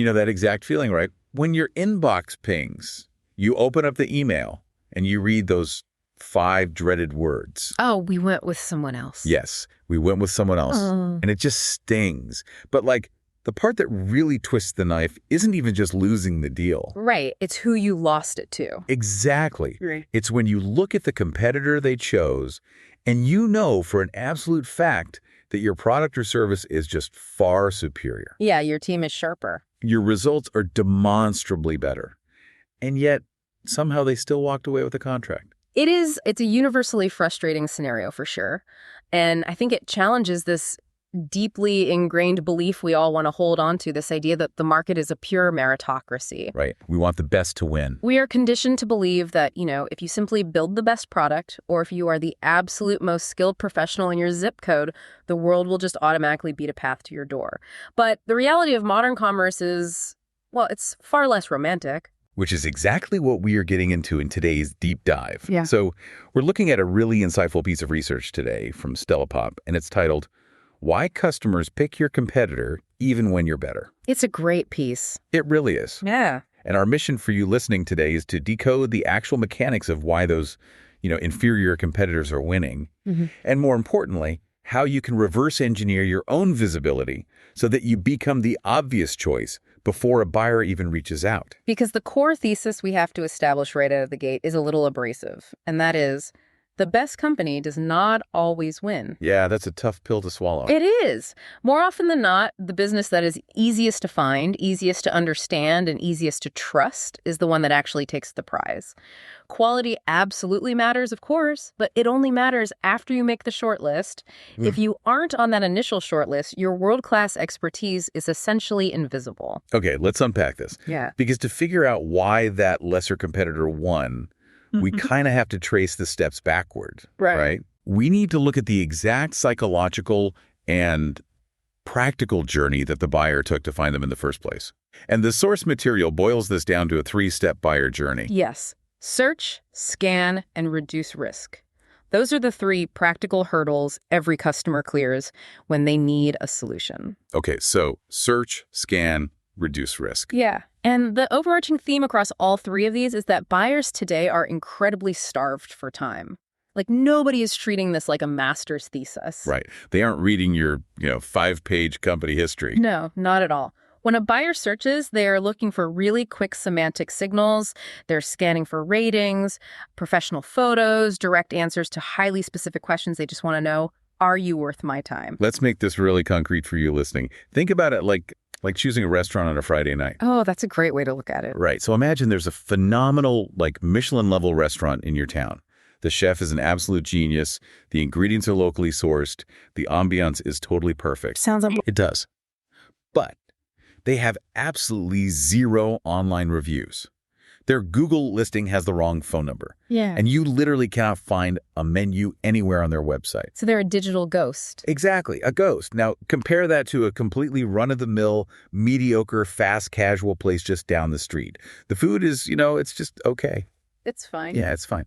You know that exact feeling, right? When your inbox pings, you open up the email and you read those 5 dreaded words. Oh, we went with someone else. Yes, we went with someone else. And it just stings. But like, the part that really twists the knife isn't even just losing the deal. Right. It's who you lost it to. Exactly. Right. It's when you look at the competitor they chose and you know for an absolute fact that your product or service is just far superior. Yeah, your team is sharper. Your results are demonstrably better. And yet, somehow they still walked away with a contract. It's a universally frustrating scenario for sure. And I think it challenges this deeply ingrained belief we all want to hold on to, this idea that the market is a pure meritocracy. Right. We want the best to win. We are conditioned to believe that, if you simply build the best product, or if you are the absolute most skilled professional in your zip code, the world will just automatically beat a path to your door. But the reality of modern commerce is, well, it's far less romantic. Which is exactly what we are getting into in today's deep dive. Yeah. So we're looking at a really insightful piece of research today from Stella Pop, and it's titled, Why Customers Pick Your Competitor Even When You're Better. It's a great piece. It really is. Yeah. And our mission for you listening today is to decode the actual mechanics of why those, inferior competitors are winning. And more importantly, how you can reverse engineer your own visibility so that you become the obvious choice before a buyer even reaches out. Because the core thesis we have to establish right out of the gate is a little abrasive, and that is, the best company does not always win. Yeah, that's a tough pill to swallow. It is. More often than not, the business that is easiest to find, easiest to understand, and easiest to trust is the one that actually takes the prize. Quality absolutely matters, of course, but it only matters after you make the shortlist. If you aren't on that initial shortlist, your world-class expertise is essentially invisible. Okay, let's unpack this. Yeah. Because to figure out why that lesser competitor won, we kind of have to trace the steps backward, right? We need to look at the exact psychological and practical journey that the buyer took to find them in the first place. And the source material boils this down to a 3-step buyer journey. Yes. Search, scan, and reduce risk. Those are the 3 practical hurdles every customer clears when they need a solution. Okay, so search, scan, reduce risk. Yeah. And the overarching theme across all 3 of these is that buyers today are incredibly starved for time. Like, nobody is treating this like a master's thesis. Right. They aren't reading your, 5-page company history. No, not at all. When a buyer searches, they are looking for really quick semantic signals. They're scanning for ratings, professional photos, direct answers to highly specific questions. They just want to know, are you worth my time? Let's make this really concrete for you listening. Think about it like choosing a restaurant on a Friday night. Oh, that's a great way to look at it. Right. So imagine there's a phenomenal, Michelin-level restaurant in your town. The chef is an absolute genius. The ingredients are locally sourced. The ambiance is totally perfect. Sounds like It does. But they have absolutely 0 online reviews. Their Google listing has the wrong phone number. Yeah. And you literally cannot find a menu anywhere on their website. So they're a digital ghost. Exactly, a ghost. Now, compare that to a completely run-of-the-mill, mediocre, fast casual place just down the street. The food is, it's just okay. It's fine. Yeah, it's fine.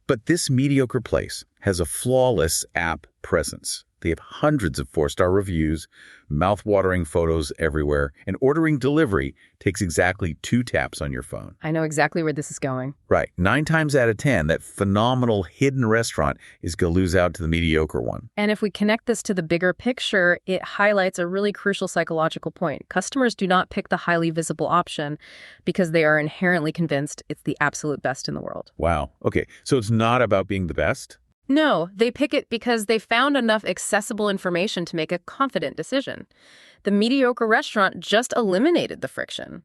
But this mediocre place has a flawless app presence. They have hundreds of 4-star reviews, mouth-watering photos everywhere, and ordering delivery takes exactly 2 taps on your phone. I know exactly where this is going. Right. 9 times out of 10, that phenomenal hidden restaurant is going to lose out to the mediocre one. And if we connect this to the bigger picture, it highlights a really crucial psychological point. Customers do not pick the highly visible option because they are inherently convinced it's the absolute best in the world. Wow. Okay. So it's not about being the best? No, they pick it because they found enough accessible information to make a confident decision. The mediocre restaurant just eliminated the friction.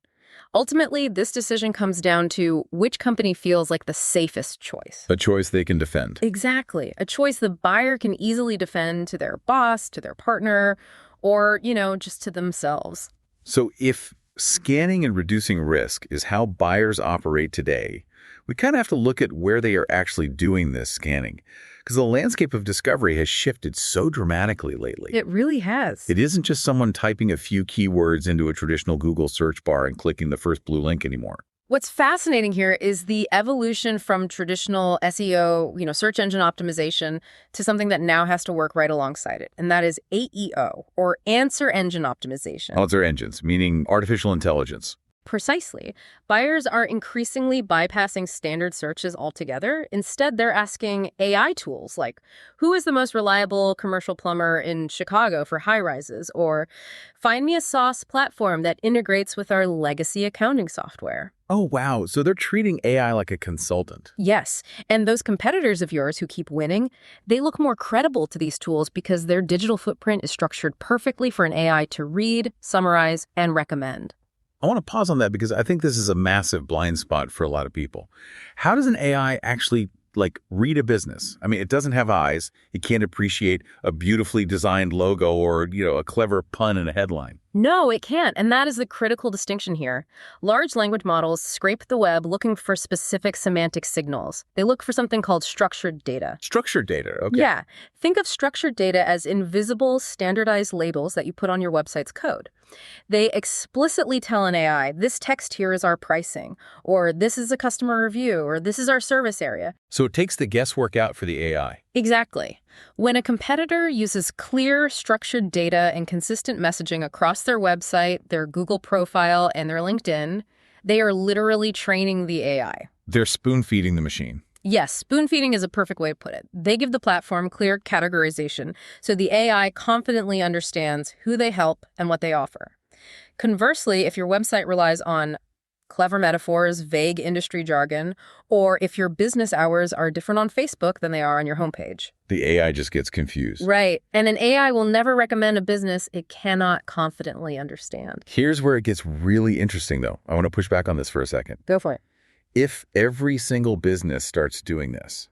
Ultimately, this decision comes down to which company feels like the safest choice. A choice they can defend. Exactly. A choice the buyer can easily defend to their boss, to their partner, or, just to themselves. So if scanning and reducing risk is how buyers operate today, we kind of have to look at where they are actually doing this scanning, because the landscape of discovery has shifted so dramatically lately. It really has. It isn't just someone typing a few keywords into a traditional Google search bar and clicking the first blue link anymore. What's fascinating here is the evolution from traditional SEO, search engine optimization, to something that now has to work right alongside it. And that is AEO, or answer engine optimization. Answer engines, meaning artificial intelligence. Precisely. Buyers are increasingly bypassing standard searches altogether. Instead, they're asking AI tools like, who is the most reliable commercial plumber in Chicago for high-rises? Or, find me a SaaS platform that integrates with our legacy accounting software. Oh, wow. So they're treating AI like a consultant. Yes. And those competitors of yours who keep winning, they look more credible to these tools because their digital footprint is structured perfectly for an AI to read, summarize, and recommend. I want to pause on that because I think this is a massive blind spot for a lot of people. How does an AI actually, read a business? I mean, it doesn't have eyes. It can't appreciate a beautifully designed logo or, a clever pun in a headline. No, it can't. And that is the critical distinction here. Large language models scrape the web looking for specific semantic signals. They look for something called structured data. Structured data, okay. Yeah. Think of structured data as invisible, standardized labels that you put on your website's code. They explicitly tell an AI, this text here is our pricing, or this is a customer review, or this is our service area. So it takes the guesswork out for the AI. Exactly. When a competitor uses clear, structured data and consistent messaging across their website, their Google profile, and their LinkedIn, they are literally training the AI. They're spoon-feeding the machine. Yes, spoon-feeding is a perfect way to put it. They give the platform clear categorization, so the AI confidently understands who they help and what they offer. Conversely, if your website relies on clever metaphors, vague industry jargon, or if your business hours are different on Facebook than they are on your homepage, the AI just gets confused. Right. And an AI will never recommend a business it cannot confidently understand. Here's where it gets really interesting, though. I want to push back on this for a second. Go for it. If every single business starts doing this,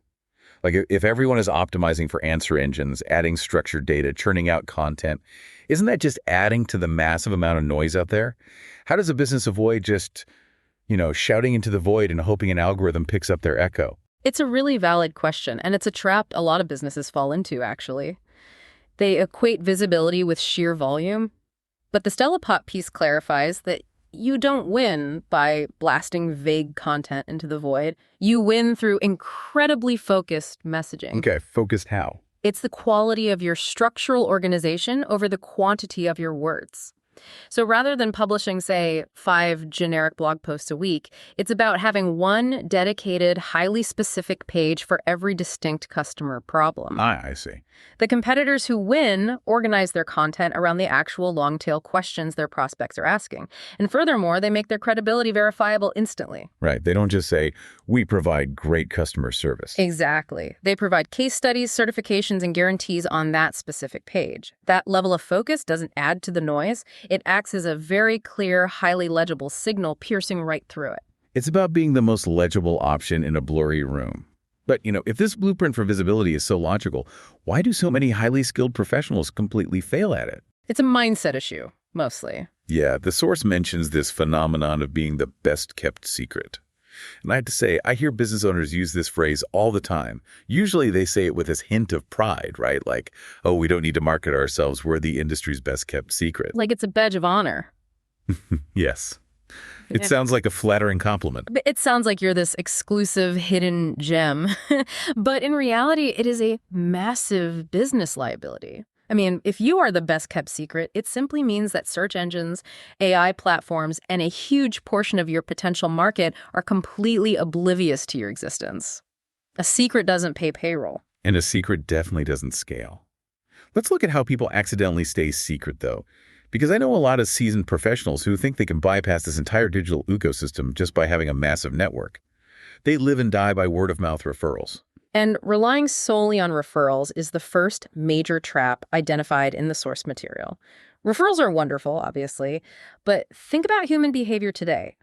if everyone is optimizing for answer engines, adding structured data, churning out content, isn't that just adding to the massive amount of noise out there? How does a business avoid just, shouting into the void and hoping an algorithm picks up their echo? It's a really valid question, and it's a trap a lot of businesses fall into, actually. They equate visibility with sheer volume, but the Stella Pot piece clarifies that you don't win by blasting vague content into the void. You win through incredibly focused messaging. Okay, focused how? It's the quality of your structural organization over the quantity of your words. So rather than publishing, say, 5 generic blog posts a week, it's about having one dedicated, highly specific page for every distinct customer problem. I see. The competitors who win organize their content around the actual long-tail questions their prospects are asking. And furthermore, they make their credibility verifiable instantly. Right. They don't just say, we provide great customer service. Exactly. They provide case studies, certifications, and guarantees on that specific page. That level of focus doesn't add to the noise. It acts as a very clear, highly legible signal piercing right through it. It's about being the most legible option in a blurry room. But, if this blueprint for visibility is so logical, why do so many highly skilled professionals completely fail at it? It's a mindset issue, mostly. Yeah, the source mentions this phenomenon of being the best-kept secret. And I have to say, I hear business owners use this phrase all the time. Usually they say it with this hint of pride, right? Like, oh, we don't need to market ourselves. We're the industry's best-kept secret. Like it's a badge of honor. Yes. It sounds like a flattering compliment. It sounds like you're this exclusive hidden gem. But in reality, it is a massive business liability. I mean, if you are the best-kept secret, it simply means that search engines, AI platforms, and a huge portion of your potential market are completely oblivious to your existence. A secret doesn't pay payroll. And a secret definitely doesn't scale. Let's look at how people accidentally stay secret, though. Because I know a lot of seasoned professionals who think they can bypass this entire digital ecosystem just by having a massive network. They live and die by word-of-mouth referrals. And relying solely on referrals is the first major trap identified in the source material. Referrals are wonderful, obviously, but think about human behavior today.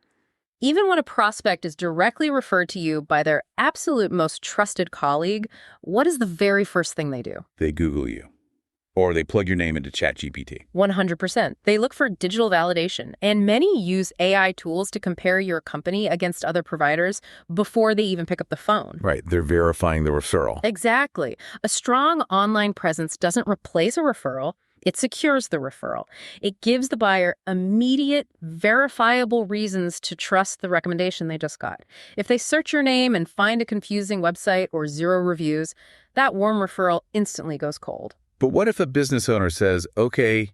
Even when a prospect is directly referred to you by their absolute most trusted colleague, what is the very first thing they do? They Google you. Or they plug your name into ChatGPT. 100%. They look for digital validation, and many use AI tools to compare your company against other providers before they even pick up the phone. Right. They're verifying the referral. Exactly. A strong online presence doesn't replace a referral, It secures the referral. It gives the buyer immediate, verifiable reasons to trust the recommendation they just got. If they search your name and find a confusing website or 0 reviews, that warm referral instantly goes cold. But what if a business owner says, okay,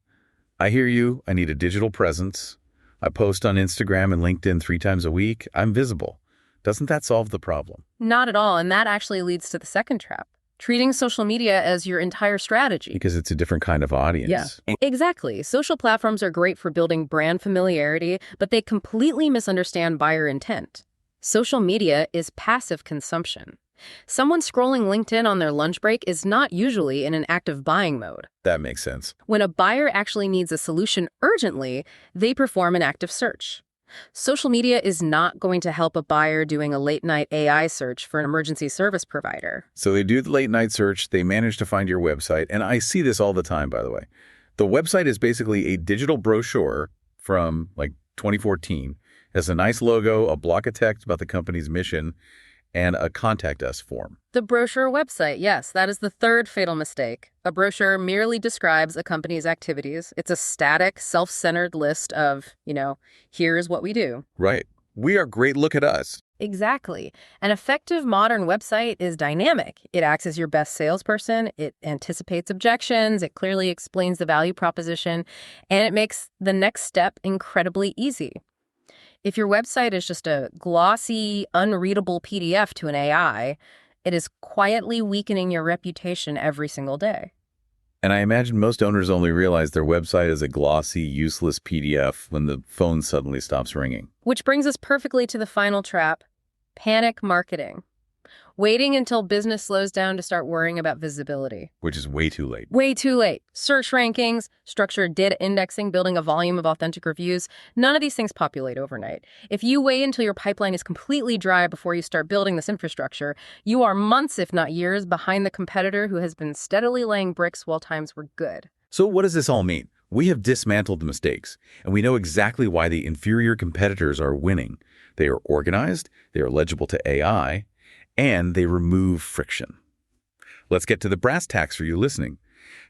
I hear you, I need a digital presence, I post on Instagram and LinkedIn 3 times a week, I'm visible. Doesn't that solve the problem? Not at all, and that actually leads to the second trap. Treating social media as your entire strategy. Because it's a different kind of audience. Yeah, exactly. Social platforms are great for building brand familiarity, but they completely misunderstand buyer intent. Social media is passive consumption. Someone scrolling LinkedIn on their lunch break is not usually in an active buying mode. That makes sense. When a buyer actually needs a solution urgently, they perform an active search. Social media is not going to help a buyer doing a late-night AI search for an emergency service provider. So they do the late-night search, they manage to find your website, and I see this all the time, by the way. The website is basically a digital brochure from, 2014. It has a nice logo, a block of text about the company's mission, and a contact us form. The brochure website, yes, that is the third fatal mistake. A brochure merely describes a company's activities. It's a static, self-centered list of, here's what we do. Right. We are great, look at us. Exactly. An effective modern website is dynamic. It acts as your best salesperson. It anticipates objections. It clearly explains the value proposition, and it makes the next step incredibly easy. If your website is just a glossy, unreadable PDF to an AI, it is quietly weakening your reputation every single day. And I imagine most owners only realize their website is a glossy, useless PDF when the phone suddenly stops ringing. Which brings us perfectly to the final trap, panic marketing. Waiting until business slows down to start worrying about visibility. Which is way too late. Way too late. Search rankings, structured data indexing, building a volume of authentic reviews. None of these things populate overnight. If you wait until your pipeline is completely dry before you start building this infrastructure, you are months, if not years, behind the competitor who has been steadily laying bricks while times were good. So what does this all mean? We have dismantled the mistakes, and we know exactly why the inferior competitors are winning. They are organized, they are legible to AI, and they remove friction. Let's get to the brass tacks for you listening.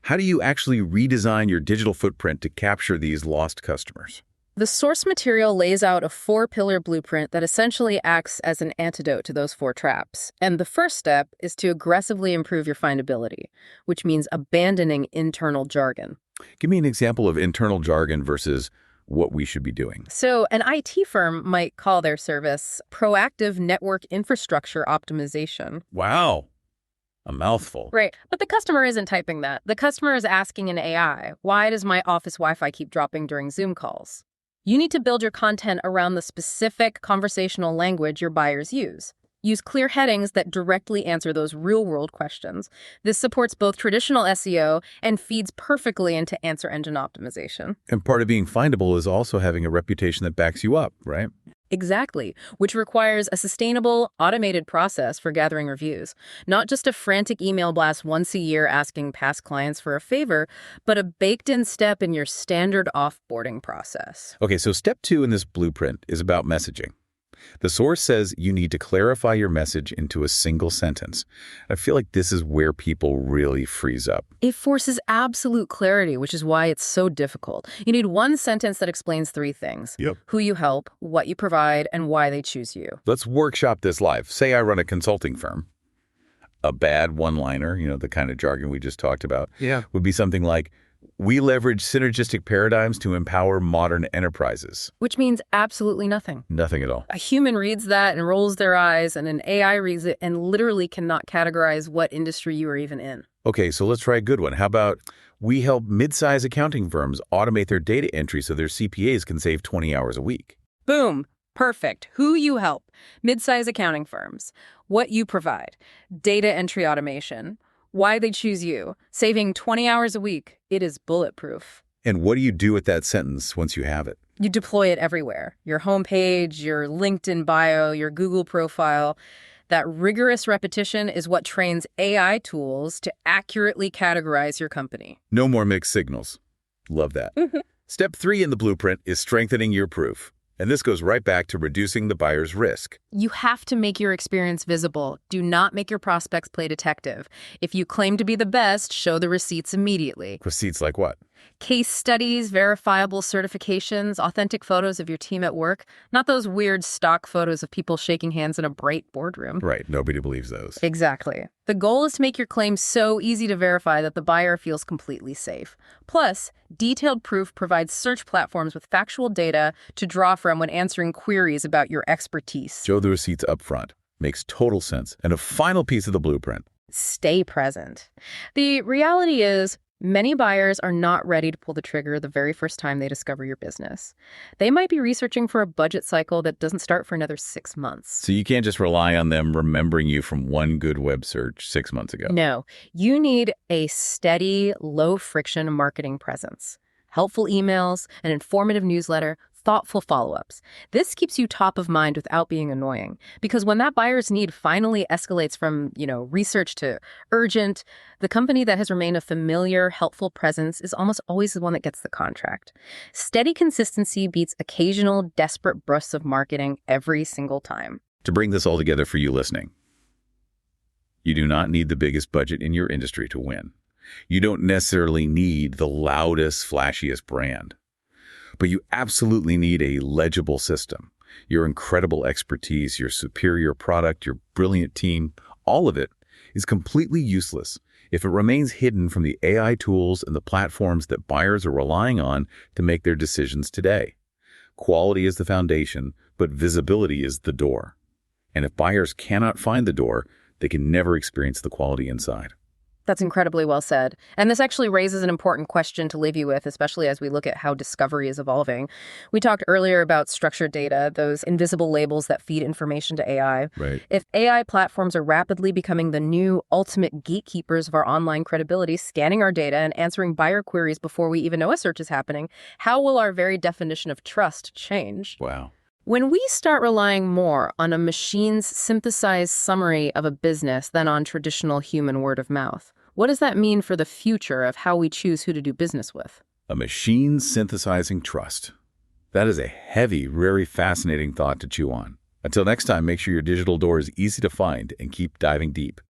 How do you actually redesign your digital footprint to capture these lost customers? The source material lays out a 4-pillar blueprint that essentially acts as an antidote to those 4 traps. And the first step is to aggressively improve your findability, which means abandoning internal jargon. Give me an example of internal jargon versus what we should be doing. So an IT firm might call their service proactive network infrastructure optimization. Wow. A mouthful. Right. But the customer isn't typing that. The customer is asking an AI, why does my office Wi-Fi keep dropping during Zoom calls? You need to build your content around the specific conversational language your buyers use. Use clear headings that directly answer those real-world questions. This supports both traditional SEO and feeds perfectly into answer engine optimization. And part of being findable is also having a reputation that backs you up, right? Exactly, which requires a sustainable, automated process for gathering reviews. Not just a frantic email blast once a year asking past clients for a favor, but a baked-in step in your standard offboarding process. Okay, so step 2 in this blueprint is about messaging. The source says you need to clarify your message into a single sentence. I feel like this is where people really freeze up. It forces absolute clarity, which is why it's so difficult. You need one sentence that explains 3 things. Yep. Who you help, what you provide, and why they choose you. Let's workshop this live. Say I run a consulting firm. A bad one-liner, the kind of jargon we just talked about, would be something like, we leverage synergistic paradigms to empower modern enterprises. Which means absolutely nothing. Nothing at all. A human reads that and rolls their eyes, and an AI reads it and literally cannot categorize what industry you are even in. Okay, so let's try a good one. How about, we help mid-size accounting firms automate their data entry so their CPAs can save 20 hours a week. Boom. Perfect. Who you help. Mid-size accounting firms. What you provide. Data entry automation. Why they choose you. Saving 20 hours a week. It is bulletproof. And what do you do with that sentence once you have it? You deploy it everywhere. Your homepage, your LinkedIn bio, your Google profile. That rigorous repetition is what trains AI tools to accurately categorize your company. No more mixed signals. Love that. Step 3 in the blueprint is strengthening your proof. And this goes right back to reducing the buyer's risk. You have to make your experience visible. Do not make your prospects play detective. If you claim to be the best, show the receipts immediately. Receipts like what? Case studies, verifiable certifications, authentic photos of your team at work, not those weird stock photos of people shaking hands in a bright boardroom. Right, nobody believes those. Exactly. The goal is to make your claims so easy to verify that the buyer feels completely safe. Plus, detailed proof provides search platforms with factual data to draw from when answering queries about your expertise. Show the receipts up front. Makes total sense. And a final piece of the blueprint. Stay present. The reality is, many buyers are not ready to pull the trigger the very first time they discover your business. They might be researching for a budget cycle that doesn't start for another 6 months. So you can't just rely on them remembering you from one good web search 6 months ago. No, you need a steady, low-friction marketing presence. Helpful emails, an informative newsletter, thoughtful follow-ups. This keeps you top of mind without being annoying. Because when that buyer's need finally escalates from, research to urgent, the company that has remained a familiar, helpful presence is almost always the one that gets the contract. Steady consistency beats occasional, desperate bursts of marketing every single time. To bring this all together for you listening, you do not need the biggest budget in your industry to win. You don't necessarily need the loudest, flashiest brand. But you absolutely need a legible system. Your incredible expertise, your superior product, your brilliant team, all of it is completely useless if it remains hidden from the AI tools and the platforms that buyers are relying on to make their decisions today. Quality is the foundation, but visibility is the door. And if buyers cannot find the door, they can never experience the quality inside. That's incredibly well said. And this actually raises an important question to leave you with, especially as we look at how discovery is evolving. We talked earlier about structured data, those invisible labels that feed information to AI. Right. If AI platforms are rapidly becoming the new ultimate gatekeepers of our online credibility, scanning our data and answering buyer queries before we even know a search is happening, how will our very definition of trust change? Wow. When we start relying more on a machine's synthesized summary of a business than on traditional human word of mouth, what does that mean for the future of how we choose who to do business with? A machine synthesizing trust. That is a heavy, very fascinating thought to chew on. Until next time, make sure your digital door is easy to find and keep diving deep.